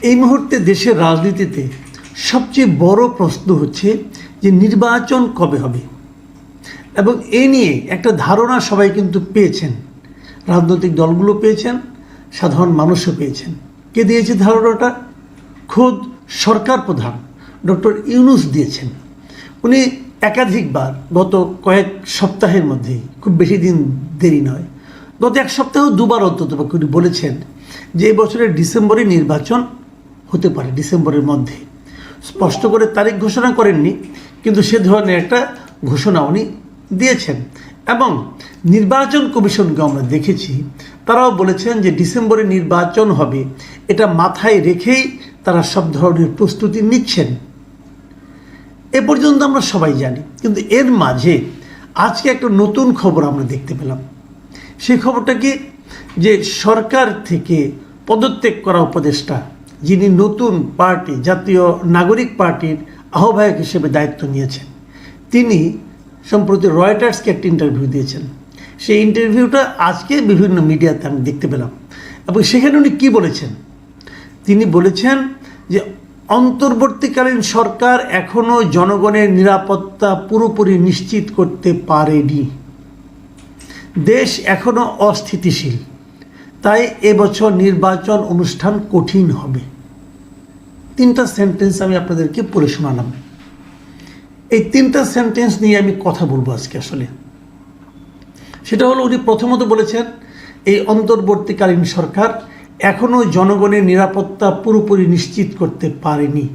এই মুহূর্তে দেশের রাজনীতিতে সবচেয়ে বড় প্রশ্ন হচ্ছে যে নির্বাচন কবে হবে, এবং এ নিয়ে একটা ধারণা সবাই কিন্তু পেয়েছেন। রাজনৈতিক দলগুলো পেয়েছেন, সাধারণ মানুষও পেয়েছেন। কে দিয়েছে ধারণাটা? খোদ সরকার প্রধান ডক্টর ইউনূস দিয়েছেন। উনি একাধিকবার গত কয়েক সপ্তাহের মধ্যেই, খুব বেশি দিন দেরি নয়, গত এক সপ্তাহ দুবার অন্ততপক্ষে উনি বলেছেন যে এই বছরের ডিসেম্বরে নির্বাচন হতে পারে, ডিসেম্বরের মধ্যে। স্পষ্ট করে তারিখ ঘোষণা করেননি, কিন্তু সে ধরনের একটা ঘোষণা উনি দিয়েছেন। এবং নির্বাচন কমিশনকে আমরা দেখেছি, তারাও বলেছেন যে ডিসেম্বরে নির্বাচন হবে, এটা মাথায় রেখেই তারা সব ধরনের প্রস্তুতি নিচ্ছেন। এ পর্যন্ত আমরা সবাই জানি, কিন্তু এর মাঝে আজকে একটা নতুন খবর আমরা দেখতে পেলাম। সেই খবরটা কি, যে সরকার থেকে পদত্যাগ করা উপদেষ্টা, যিনি নতুন পার্টি জাতীয় নাগরিক পার্টির আহ্বায়ক হিসেবে দায়িত্ব নিয়েছেন, তিনি সম্প্রতি রয়টার্সকে একটা ইন্টারভিউ দিয়েছেন। সেই ইন্টারভিউটা আজকে বিভিন্ন মিডিয়াতে আমি দেখতে পেলাম, এবং সেখানে উনি কী বলেছেন? তিনি বলেছেন যে অন্তর্বর্তীকালীন সরকার এখনও জনগণের নিরাপত্তা পুরোপুরি নিশ্চিত করতে পারেনি, দেশ এখনও অস্থিতিশীল, তাই এবছর নির্বাচন অনুষ্ঠান কঠিন হবে। 3টা সেন্টেন্স আমি আপনাদেরকে পড়ে শোনালাম। এই 3টা সেন্টেন্স নিয়ে আমি কথা বলবো আজকে। আসলে সেটা হলো, উনি প্রথমত বলেছেন এই অন্তর্বর্তীকালীন সরকার এখনও জনগণের নিরাপত্তা পুরোপুরি নিশ্চিত করতে পারেনি।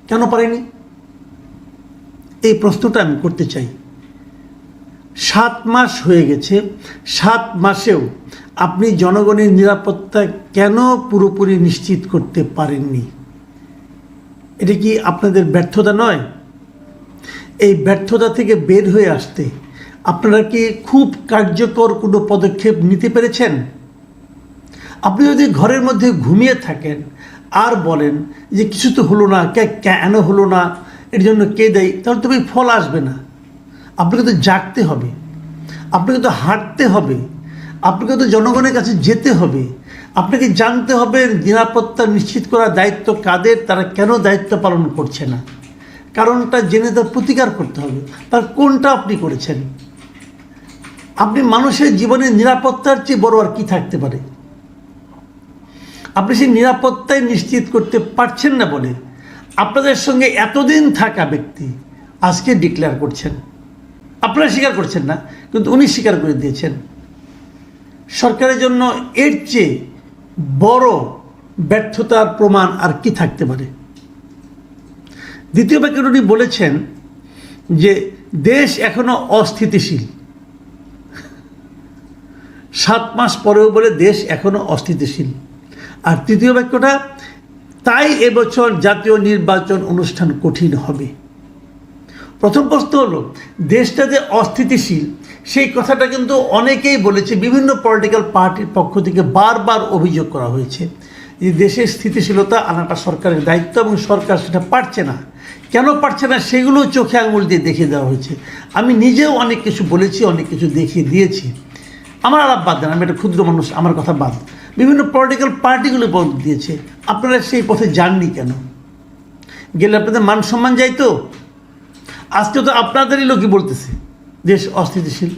কেন পারেনি? এই প্রশ্নটা আমি করতে চাই। 7 মাস হয়ে গেছে, 7 মাসেও আপনি জনগণের নিরাপত্তা কেন পুরোপুরি নিশ্চিত করতে পারেননি? এটা কি আপনাদের ব্যর্থতা নয়? এই ব্যর্থতা থেকে বের হয়ে আসতে আপনারা কি খুব কার্যকর কোনো পদক্ষেপ নিতে পেরেছেন? আপনি যদি ঘরের মধ্যে ঘুমিয়ে থাকেন আর বলেন যে কিছু তো হলো না, কেন হলো না, এর জন্য কে দেয়, তাহলে তো ফল আসবে না। আপনাকে তো জাগতে হবে, আপনাকে তো হাঁটতে হবে, আপনাকে তো জনগণের কাছে যেতে হবে, আপনাকে জানতে হবে নিরাপত্তা নিশ্চিত করার দায়িত্ব কাদের, তারা কেন দায়িত্ব পালন করছে না, কারণটা জেনে তার প্রতিকার করতে হবে। তার কোনটা আপনি করেছেন? আপনি মানুষের জীবনের নিরাপত্তার চেয়ে বড় আর কি থাকতে পারে? আপনি সেই নিরাপত্তায় নিশ্চিত করতে পারছেন না বলে আপনাদের সঙ্গে এতদিন থাকা ব্যক্তি আজকে ডিক্লেয়ার করছেন। আপনারা স্বীকার করছেন না, কিন্তু উনি স্বীকার করে দিয়েছেন। সরকারের জন্য এর চেয়ে বড় ব্যর্থতার প্রমাণ আর কি থাকতে পারে? দ্বিতীয় বাক্যে উনি বলেছেন যে দেশ এখনো অস্থিতিশীল। 7 মাস পরেও বলে দেশ এখনো অস্থিতিশীল। আর তৃতীয় বাক্যটা, তাই এবছর জাতীয় নির্বাচন অনুষ্ঠান কঠিন হবে। প্রথম প্রশ্ন হলো, দেশটা যে অস্থিতিশীল সেই কথাটা কিন্তু অনেকেই বলেছে, বিভিন্ন পলিটিক্যাল পার্টির পক্ষ থেকে বারবার অভিযোগ করা হয়েছে যে দেশের স্থিতিশীলতা আনাটা সরকারের দায়িত্ব, এবং সরকার সেটা পারছে না। কেন পারছে না সেগুলো চোখে আঙুল দিয়ে দেখিয়ে দেওয়া হয়েছে। আমি নিজেও অনেক কিছু বলেছি, অনেক কিছু দেখিয়ে দিয়েছি। আমার আলাপ বাদ দেন, আমি একটা ক্ষুদ্র মানুষ, আমার কথা বাদ। বিভিন্ন পলিটিক্যাল পার্টিগুলো বল দিয়েছে। আপনারা সেই পথে যাননি কেন? গেলে আপনাদের মান সম্মান যাইতো? আজকে তো আপনাদেরই লোকই বলতেছে দেশ অস্থিতিশীল।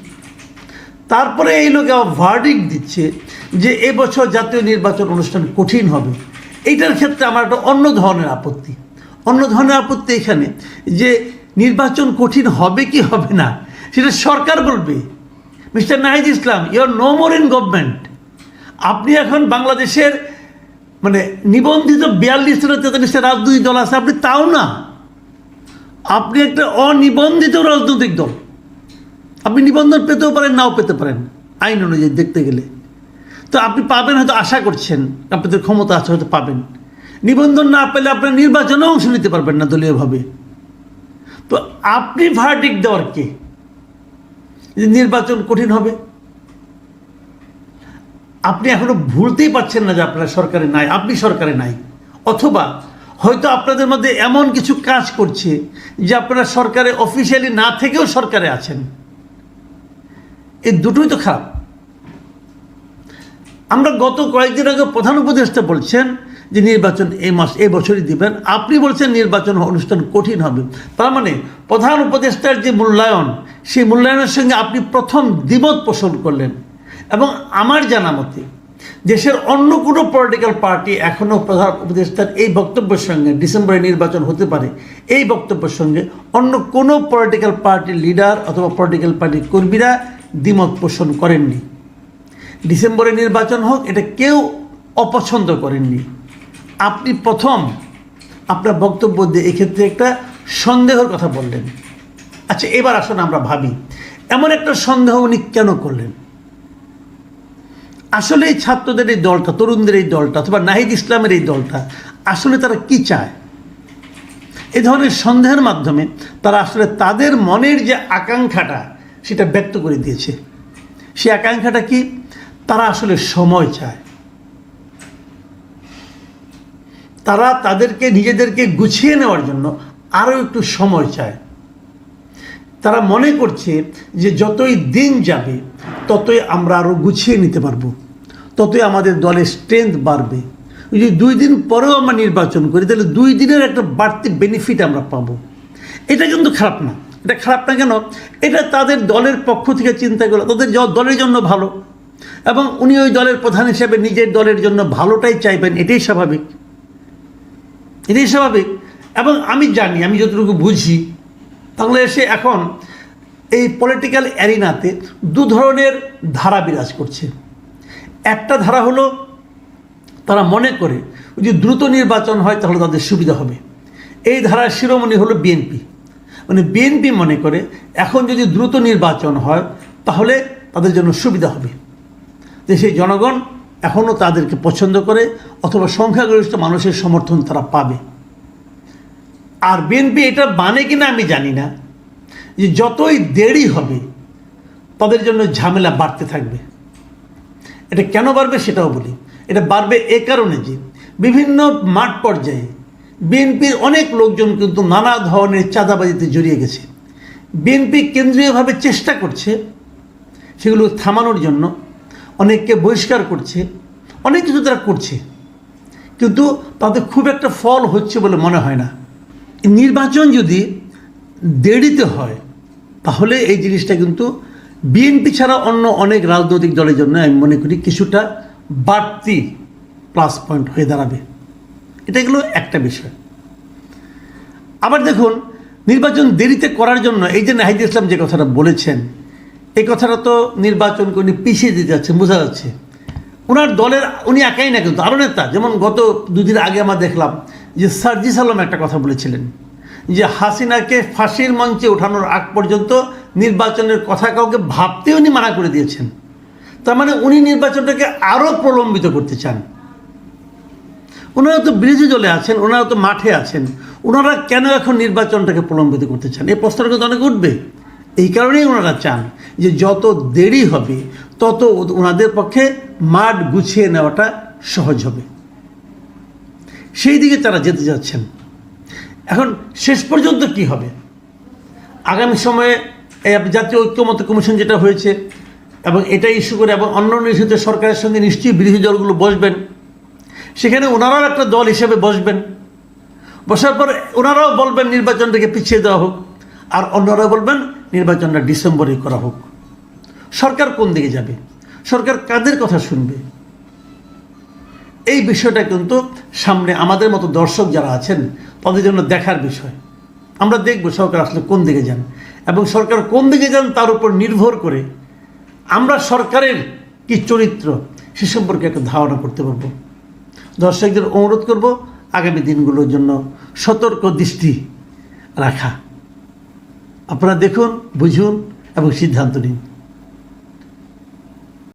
তারপরে এই লোক আবার ভার্ডিক্ট দিচ্ছে যে এবছর জাতীয় নির্বাচন অনুষ্ঠান কঠিন হবে। এইটার ক্ষেত্রে আমার একটা অন্য ধরনের আপত্তি। অন্য ধরনের আপত্তি এখানে যে নির্বাচন কঠিন হবে কি হবে না সেটা সরকার বলবে। Mister Nahid Islam, you are no more in government. আপনি এখন বাংলাদেশের নিবন্ধিত 42-43টা রাজনৈতিক দল আছে, আপনি তাও না। আপনি একটা অনিবন্ধিত রাজনৈতিক দল। আপনি নিবন্ধন পেতেও পারেন, নাও পেতে পারেন আইন অনুযায়ী দেখতে গেলে। তো আপনি পাবেন, হয়তো আশা করছেন, আপনাদের ক্ষমতা আছে, হয়তো পাবেন। নিবন্ধন না পেলে আপনার নির্বাচনে অংশ নিতে পারবেন না দলীয়ভাবে। তো আপনি ভার্ডিক্ট দেওয়ার কে যে নির্বাচন কঠিন হবে? আপনি এখনো ভুলতেই পারছেন না যে আপনারা সরকারে নাই, আপনি সরকারে নাই। অথবা হয়তো আপনাদের মধ্যে এমন কিছু কাজ করছে যে আপনারা সরকারে অফিসিয়ালি না থেকেও সরকারে আছেন। এই দুটোই তো খারাপ। আমরা গত কয়েকদিন আগে প্রধান উপদেষ্টা বলছেন যে নির্বাচন এই বছরই দিবেন, আপনি বলছেন নির্বাচন অনুষ্ঠান কঠিন হবে। তার মানে প্রধান উপদেষ্টার যে মূল্যায়ন, সেই মূল্যায়নের সঙ্গে আপনি প্রথম দ্বিমত পোষণ করলেন। এবং আমার জানা মতে দেশের অন্য কোনো পলিটিক্যাল পার্টি এখনও প্রধান উপদেষ্টার এই বক্তব্যের সঙ্গে, ডিসেম্বরে নির্বাচন হতে পারে এই বক্তব্যের সঙ্গে অন্য কোনো পলিটিক্যাল পার্টির লিডার অথবা পলিটিক্যাল পার্টির কর্মীরা দ্বিমত পোষণ করেননি। ডিসেম্বরে নির্বাচন হোক এটা কেউ অপছন্দ করেননি। আপনি প্রথম আপনার বক্তব্য দিয়ে এক্ষেত্রে একটা সন্দেহের কথা বললেন। আচ্ছা, এবার আসুন আমরা ভাবি এমন একটা সন্দেহ উনি কেন করলেন। আসলে এই ছাত্রদের এই দলটা, তরুণদের এই দলটা অথবা নাহিদ ইসলামের এই দলটা আসলে তারা কি চায়, এই ধরনের সন্দেহের মাধ্যমে তারা আসলে তাদের মনের যে আকাঙ্ক্ষাটা সেটা ব্যক্ত করে দিয়েছে। সেই আকাঙ্ক্ষাটা কি? তারা আসলে সময় চায়। তারা তাদেরকে নিজেদেরকে গুছিয়ে নেওয়ার জন্য আরও একটু সময় চায়। তারা মনে করছে যে যতই দিন যাবে ততই আমরা আরও গুছিয়ে নিতে পারবো, ততই আমাদের দলের স্ট্রেংথ বাড়বে। যদি 2 দিন পরেও আমরা নির্বাচন করি তাহলে 2 দিনের একটা বাড়তি বেনিফিট আমরা পাবো। এটা কিন্তু খারাপ না। এটা খারাপ না কেন? এটা তাদের দলের পক্ষ থেকে চিন্তা করে তাদের দলের জন্য ভালো, এবং উনি ওই দলের প্রধান হিসেবে নিজের দলের জন্য ভালোটাই চাইবেন। এটাই স্বাভাবিক, এটাই স্বাভাবিক। এবং আমি জানি, আমি যতটুকু বুঝি, বাংলাদেশে এখন এই পলিটিক্যাল অ্যারিনাতে 2 ধরনের ধারা বিরাজ করছে। একটা ধারা হলো তারা মনে করে যদি দ্রুত নির্বাচন হয় তাহলে তাদের সুবিধা হবে। এই ধারার শিরোমণি হলো বিএনপি। মানে বিএনপি মনে করে এখন যদি দ্রুত নির্বাচন হয় তাহলে তাদের জন্য সুবিধা হবে, দেশের জনগণ এখনও তাদেরকে পছন্দ করে অথবা সংখ্যাগরিষ্ঠ মানুষের সমর্থন তারা পাবে। আর বিএনপি এটা মানে কিনা আমি জানি না, যে যতই দেরি হবে তাদের জন্য ঝামেলা বাড়তে থাকবে। এটা কেন বাড়বে সেটাও বলি। এটা বাড়বে এ কারণে যে বিভিন্ন মাঠ পর্যায়ে বিএনপির অনেক লোকজন কিন্তু নানা ধরনের চাঁদাবাজিতে জড়িয়ে গেছে। বিএনপি কেন্দ্রীয়ভাবে চেষ্টা করছে সেগুলো থামানোর জন্য, অনেককে বহিষ্কার করছে, অনেক কিছু তারা করছে, কিন্তু তাদের খুব একটা ফল হচ্ছে বলে মনে হয় না। নির্বাচন যদি দেরিতে হয় তাহলে এই জিনিসটা কিন্তু বিএনপি ছাড়া অন্য অনেক রাজনৈতিক দলের জন্য আমি মনে করি কিছুটা বাড়তি প্লাস পয়েন্ট হয়ে দাঁড়াবে। এটা গেলো একটা বিষয়। আবার দেখুন, নির্বাচন দেরিতে করার জন্য এই যে নাহিদ ইসলাম যে কথাটা বলেছেন, এই কথাটা তো নির্বাচনকে উনি পিছিয়ে দিতে যাচ্ছেন, বোঝা যাচ্ছে। ওনার দলের উনি একাই না, কিন্তু আরও নেতা, যেমন গত 2 দিন আগে আমরা দেখলাম যে সার্জিস আলম একটা কথা বলেছিলেন যে হাসিনাকে ফাঁসির মঞ্চে ওঠানোর আগ পর্যন্ত নির্বাচনের কথা কাউকে ভাবতে উনি মানা করে দিয়েছেন। তার মানে উনি নির্বাচনটাকে আরও প্রলম্বিত করতে চান। ওনারা তো বিরোধী দলে আছেন, ওনারা তো মাঠে আছেন, ওনারা কেন এখন নির্বাচনটাকে প্রলম্বিত করতে চান? এই প্রশ্নটা কিন্তু অনেক উঠবে। এই কারণেই ওনারা চান যে যত দেরি হবে তত ওনাদের পক্ষে মাঠ গুছিয়ে নেওয়াটা সহজ হবে। সেই দিকে তারা যেতে যাচ্ছেন। এখন শেষ পর্যন্ত কি হবে? আগামী সময়ে জাতীয় ঐক্যমত্য কমিশন যেটা হয়েছে এবং এটা ইস্যু করে এবং অন্য ইস্যুতে সরকারের সঙ্গে নিশ্চয়ই বিরোধী দলগুলো বসবেন, সেখানে ওনারাও একটা দল হিসেবে বসবেন। বসার পর ওনারাও বলবেন নির্বাচনটাকে পিছিয়ে দেওয়া হোক, আর অন্যরাও বলবেন নির্বাচনটা ডিসেম্বরে করা হোক। সরকার কোন দিকে যাবে? সরকার কাদের কথা শুনবে? এই বিষয়টা কিন্তু সামনে আমাদের মতো দর্শক যারা আছেন তাদের জন্য দেখার বিষয়। আমরা দেখব সরকার আসলে কোন দিকে যান, এবং সরকার কোন দিকে যান তার উপর নির্ভর করে আমরা সরকারের কি চরিত্র সে সম্পর্কে একটা ধারণা করতে পারব। দর্শকদের অনুরোধ করব আগামী দিনগুলোর জন্য সতর্ক দৃষ্টি রাখা। আপনারা দেখুন, বুঝুন এবং সিদ্ধান্ত নিন।